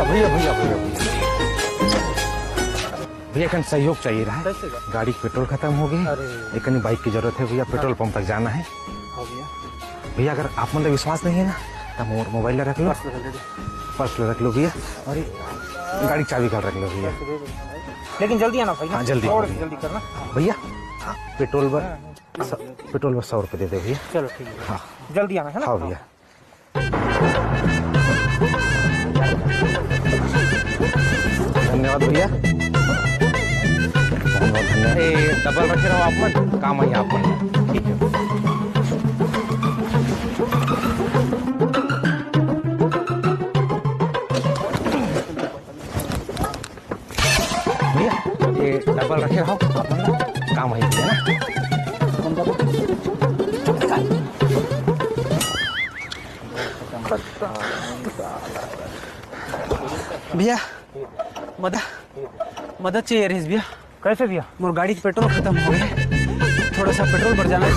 भैया भैया भैया भैया भैया कहीं सहयोग चाहिए रहा है। गाड़ी पेट्रोल खत्म हो गई, एक बाइक की जरूरत है भैया, पेट्रोल पंप तक जाना है भैया। अगर आप मतलब विश्वास नहीं है ना तो मोबाइल रख लो, पर्स रख लो भैया, और गाड़ी चाबी का रख लो भैया। लेकिन जल्दी आना भाई। हाँ जल्दी जल्दी करना भैया। पेट्रोल पर 100 रुपये दे दे भैया। चलो ठीक है। हाँ जल्दी आना है ना। हाँ भैया। धन्यवाद भैया, बहुत बहुत धन्यवाद। डबल रखे रहो आप मत, काम आई आप मत। ठीक है भैया, ये डबल रखे रहो आप मत, काम आई है ना। भैया मदद चाहिए रहीस भैया। कैसे भैया? मोर गाड़ी के पेट्रोल खत्म हो गए, थोड़ा सा पेट्रोल भर जाना है।